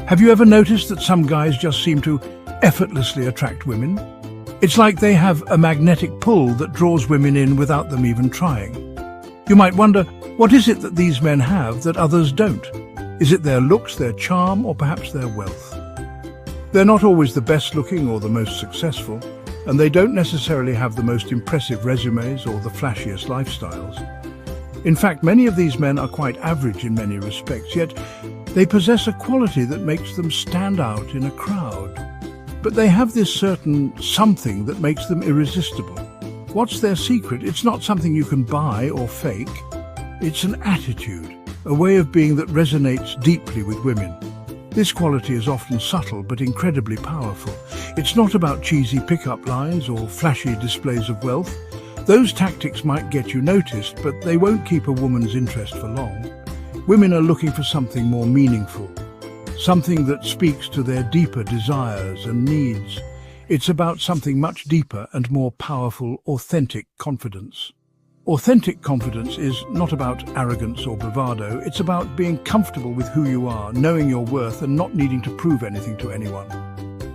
Have you ever noticed that some guys just seem to effortlessly attract women? It's like they have a magnetic pull that draws women in without them even trying. You might wonder, what is it that these men have that others don't? Is it their looks, their charm, or perhaps their wealth? They're not always the best looking or the most successful, and they don't necessarily have the most impressive resumes or the flashiest lifestyles. In fact, many of these men are quite average in many respects, yet they possess a quality that makes them stand out in a crowd. But they have this certain something that makes them irresistible. What's their secret? It's not something you can buy or fake. It's an attitude, a way of being that resonates deeply with women. This quality is often subtle but incredibly powerful. It's not about cheesy pickup lines or flashy displays of wealth. Those tactics might get you noticed, but they won't keep a woman's interest for long. Women are looking for something more meaningful, something that speaks to their deeper desires and needs. It's about something much deeper and more powerful, authentic confidence. Authentic confidence is not about arrogance or bravado. It's about being comfortable with who you are, knowing your worth and not needing to prove anything to anyone.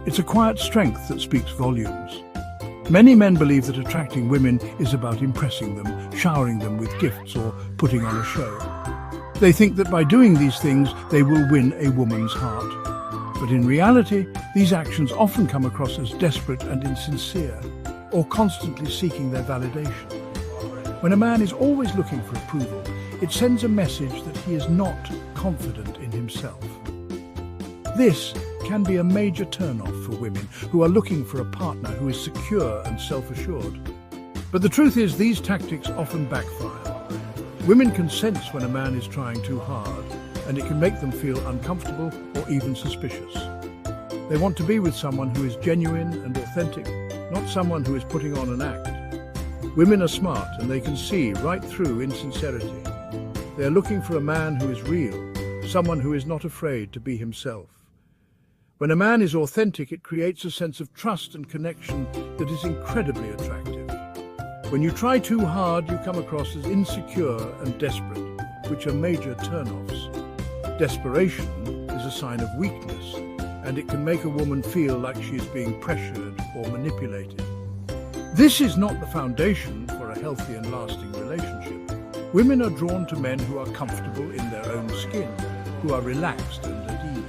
It's a quiet strength that speaks volumes. Many men believe that attracting women is about impressing them, showering them with gifts or putting on a show. They think that by doing these things, they will win a woman's heart. But in reality, these actions often come across as desperate and insincere, or constantly seeking their validation. When a man is always looking for approval, it sends a message that he is not confident in himself. This can be a major turn-off for women who are looking for a partner who is secure and self-assured. But the truth is, these tactics often backfire. Women can sense when a man is trying too hard, and it can make them feel uncomfortable or even suspicious. They want to be with someone who is genuine and authentic, not someone who is putting on an act. Women are smart and they can see right through insincerity. They are looking for a man who is real, someone who is not afraid to be himself. When a man is authentic, it creates a sense of trust and connection that is incredibly attractive. When you try too hard, you come across as insecure and desperate, which are major turn-offs. Desperation is a sign of weakness, and it can make a woman feel like she is being pressured or manipulated. This is not the foundation for a healthy and lasting relationship. Women are drawn to men who are comfortable in their own skin, who are relaxed and at ease.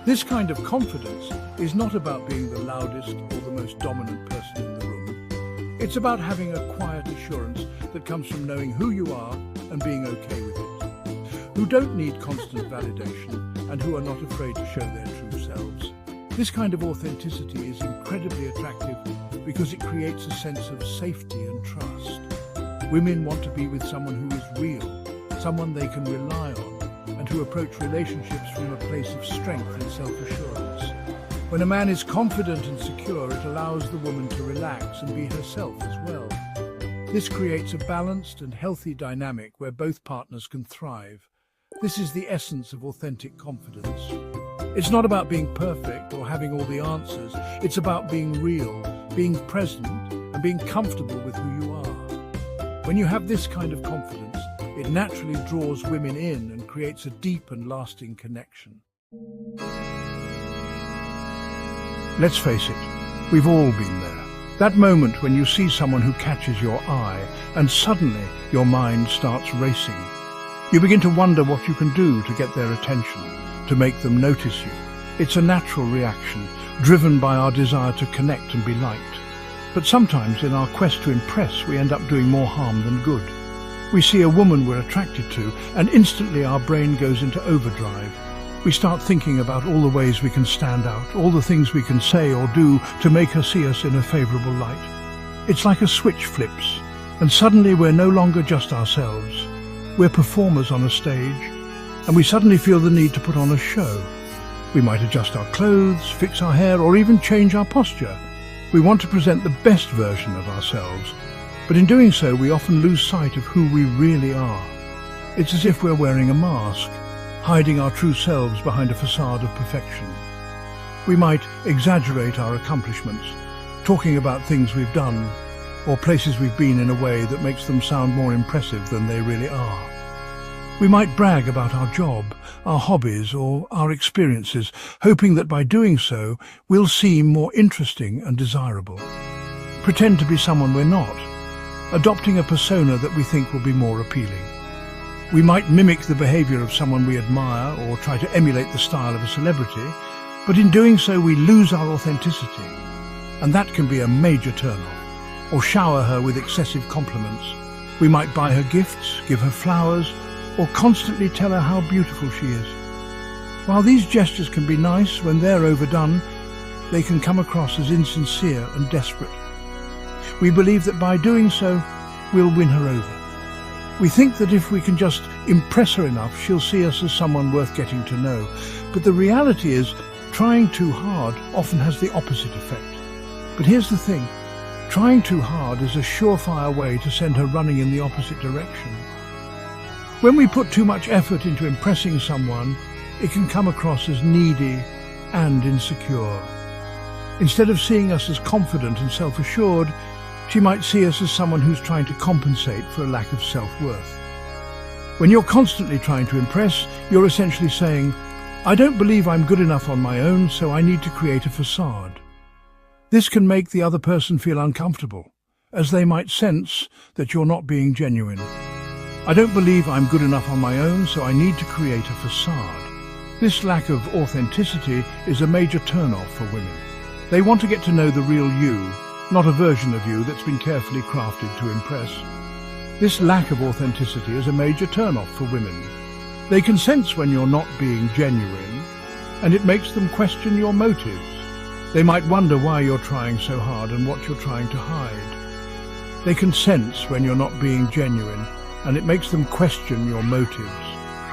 This kind of confidence is not about being the loudest or the most dominant person in the room. It's about having a quiet assurance that comes from knowing who you are and being okay with it. Who don't need constant validation and who are not afraid to show their true selves. This kind of authenticity is incredibly attractive because it creates a sense of safety and trust. Women want to be with someone who is real, someone they can rely on, and who approach relationships from a place of strength and self-assurance. When a man is confident and secure, it allows the woman to relax and be herself as well. This creates a balanced and healthy dynamic where both partners can thrive. This is the essence of authentic confidence. It's not about being perfect or having all the answers. It's about being real, being present, and being comfortable with who you are. When you have this kind of confidence, it naturally draws women in and creates a deep and lasting connection. Let's face it, we've all been there. That moment when you see someone who catches your eye and suddenly your mind starts racing. You begin to wonder what you can do to get their attention, to make them notice you. It's a natural reaction, driven by our desire to connect and be liked. But sometimes in our quest to impress, we end up doing more harm than good. We see a woman we're attracted to, and instantly our brain goes into overdrive. We start thinking about all the ways we can stand out, all the things we can say or do to make her see us in a favorable light. It's like a switch flips, and suddenly we're no longer just ourselves. We're performers on a stage, and we suddenly feel the need to put on a show. We might adjust our clothes, fix our hair, or even change our posture. We want to present the best version of ourselves, but in doing so we often lose sight of who we really are. It's as if we're wearing a mask, hiding our true selves behind a facade of perfection. We might exaggerate our accomplishments, talking about things we've done, or places we've been in a way that makes them sound more impressive than they really are. We might brag about our job, our hobbies, or our experiences, hoping that by doing so, we'll seem more interesting and desirable. Pretend to be someone we're not, adopting a persona that we think will be more appealing. We might mimic the behavior of someone we admire or try to emulate the style of a celebrity, but in doing so we lose our authenticity, and that can be a major turn-off. Or shower her with excessive compliments. We might buy her gifts, give her flowers, or constantly tell her how beautiful she is. While these gestures can be nice, when they're overdone, they can come across as insincere and desperate. We believe that by doing so, we'll win her over. We think that if we can just impress her enough, she'll see us as someone worth getting to know. But the reality is, trying too hard often has the opposite effect. But here's the thing, trying too hard is a surefire way to send her running in the opposite direction. When we put too much effort into impressing someone, it can come across as needy and insecure. Instead of seeing us as confident and self-assured, she might see us as someone who's trying to compensate for a lack of self-worth. When you're constantly trying to impress, you're essentially saying, "I don't believe I'm good enough on my own, so I need to create a facade." This can make the other person feel uncomfortable, as they might sense that you're not being genuine. "I don't believe I'm good enough on my own, so I need to create a facade." This lack of authenticity is a major turn-off for women. They want to get to know the real you, not a version of you that's been carefully crafted to impress. This lack of authenticity is a major turn-off for women. They can sense when you're not being genuine, and it makes them question your motives. They might wonder why you're trying so hard and what you're trying to hide. They can sense when you're not being genuine, and it makes them question your motives.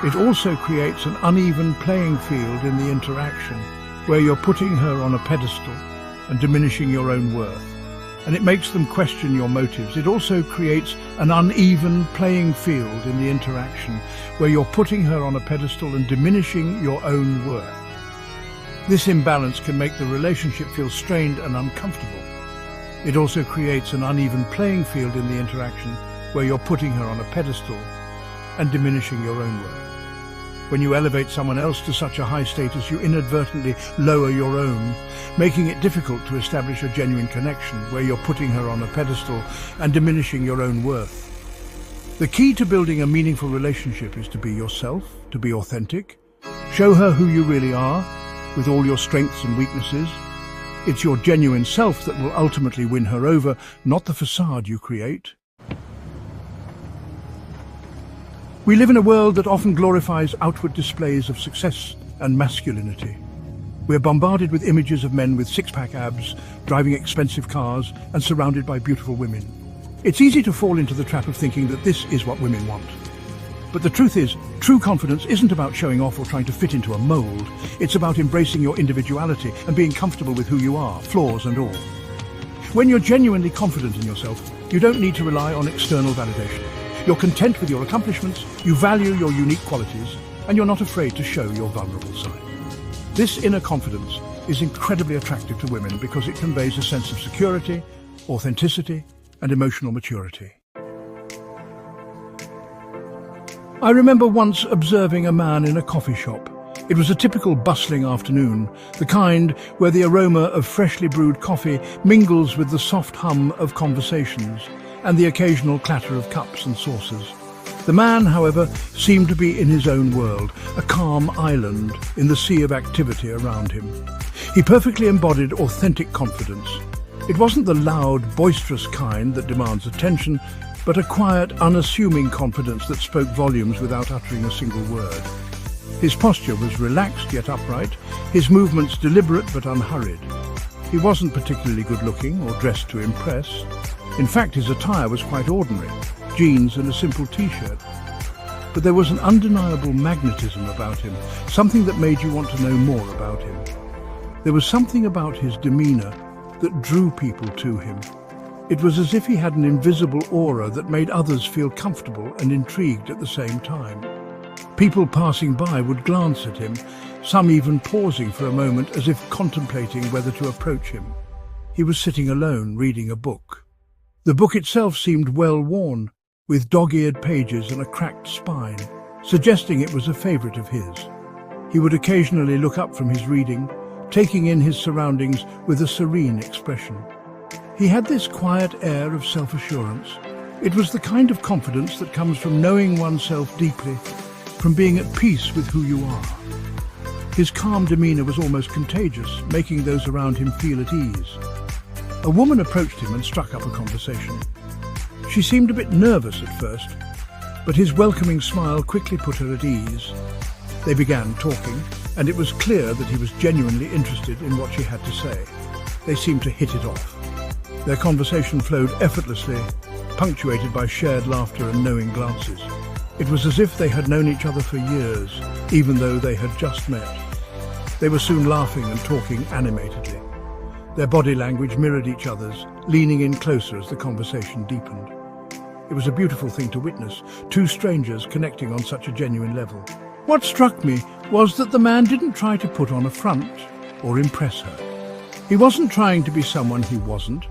It also creates an uneven playing field in the interaction, where you're putting her on a pedestal and diminishing your own worth. And it makes them question your motives. It also creates an uneven playing field in the interaction, where you're putting her on a pedestal and diminishing your own worth. This imbalance can make the relationship feel strained and uncomfortable. It also creates an uneven playing field in the interaction, where you're putting her on a pedestal and diminishing your own worth. When you elevate someone else to such a high status, you inadvertently lower your own, making it difficult to establish a genuine connection, where you're putting her on a pedestal and diminishing your own worth. The key to building a meaningful relationship is to be yourself, to be authentic. Show her who you really are, with all your strengths and weaknesses. It's your genuine self that will ultimately win her over, not the facade you create. We live in a world that often glorifies outward displays of success and masculinity. We're bombarded with images of men with six-pack abs, driving expensive cars, and surrounded by beautiful women. It's easy to fall into the trap of thinking that this is what women want. But the truth is, true confidence isn't about showing off or trying to fit into a mold. It's about embracing your individuality and being comfortable with who you are, flaws and all. When you're genuinely confident in yourself, you don't need to rely on external validation. You're content with your accomplishments, you value your unique qualities, and you're not afraid to show your vulnerable side. This inner confidence is incredibly attractive to women because it conveys a sense of security, authenticity, and emotional maturity. I remember once observing a man in a coffee shop. It was a typical bustling afternoon, the kind where the aroma of freshly brewed coffee mingles with the soft hum of conversations and the occasional clatter of cups and saucers. The man, however, seemed to be in his own world, a calm island in the sea of activity around him. He perfectly embodied authentic confidence. It wasn't the loud, boisterous kind that demands attention, but a quiet, unassuming confidence that spoke volumes without uttering a single word. His posture was relaxed yet upright, his movements deliberate but unhurried. He wasn't particularly good-looking or dressed to impress. In fact, his attire was quite ordinary, jeans and a simple t-shirt. But there was an undeniable magnetism about him, something that made you want to know more about him. There was something about his demeanor that drew people to him. It was as if he had an invisible aura that made others feel comfortable and intrigued at the same time. People passing by would glance at him, some even pausing for a moment as if contemplating whether to approach him. He was sitting alone, reading a book. The book itself seemed well worn, with dog-eared pages and a cracked spine, suggesting it was a favorite of his. He would occasionally look up from his reading, taking in his surroundings with a serene expression. He had this quiet air of self-assurance. It was the kind of confidence that comes from knowing oneself deeply, from being at peace with who you are. His calm demeanor was almost contagious, making those around him feel at ease. A woman approached him and struck up a conversation. She seemed a bit nervous at first, but his welcoming smile quickly put her at ease. They began talking, and it was clear that he was genuinely interested in what she had to say. They seemed to hit it off. Their conversation flowed effortlessly, punctuated by shared laughter and knowing glances. It was as if they had known each other for years, even though they had just met. They were soon laughing and talking animatedly. Their body language mirrored each other's, leaning in closer as the conversation deepened. It was a beautiful thing to witness, two strangers connecting on such a genuine level. What struck me was that the man didn't try to put on a front or impress her. He wasn't trying to be someone he wasn't.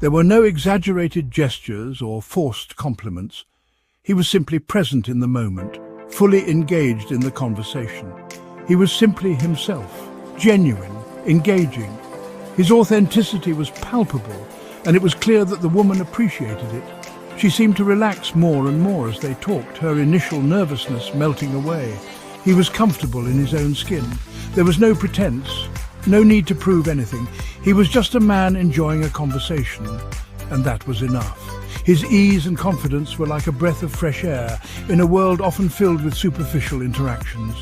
There were no exaggerated gestures or forced compliments. He was simply present in the moment, fully engaged in the conversation. He was simply himself, genuine, engaging. His authenticity was palpable, and it was clear that the woman appreciated it. She seemed to relax more and more as they talked, her initial nervousness melting away. He was comfortable in his own skin. There was no pretense, no need to prove anything. He was just a man enjoying a conversation, and that was enough. His ease and confidence were like a breath of fresh air in a world often filled with superficial interactions.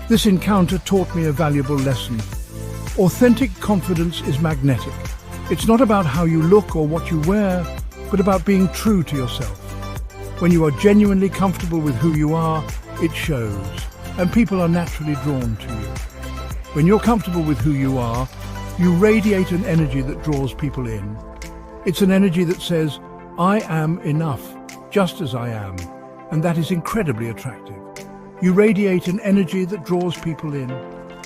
This encounter taught me a valuable lesson. Authentic confidence is magnetic. It's not about how you look or what you wear, but about being true to yourself. When you are genuinely comfortable with who you are, it shows, and people are naturally drawn to you. When you're comfortable with who you are, you radiate an energy that draws people in. It's an energy that says, I am enough, just as I am, and that is incredibly attractive. You radiate an energy that draws people in.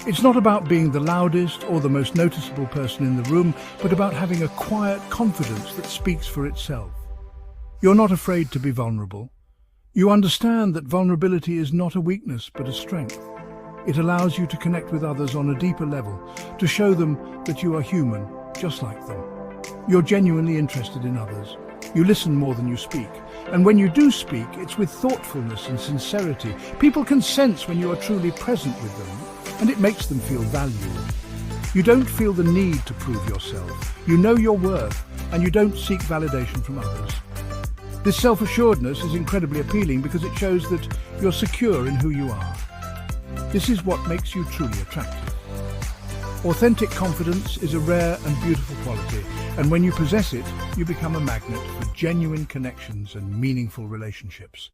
It's not about being the loudest or the most noticeable person in the room, but about having a quiet confidence that speaks for itself. You're not afraid to be vulnerable. You understand that vulnerability is not a weakness, but a strength. It allows you to connect with others on a deeper level, to show them that you are human, just like them. You're genuinely interested in others. You listen more than you speak. And when you do speak, it's with thoughtfulness and sincerity. People can sense when you are truly present with them, and it makes them feel valued. You don't feel the need to prove yourself. You know your worth, and you don't seek validation from others. This self-assuredness is incredibly appealing because it shows that you're secure in who you are. This is what makes you truly attractive. Authentic confidence is a rare and beautiful quality, and when you possess it, you become a magnet for genuine connections and meaningful relationships.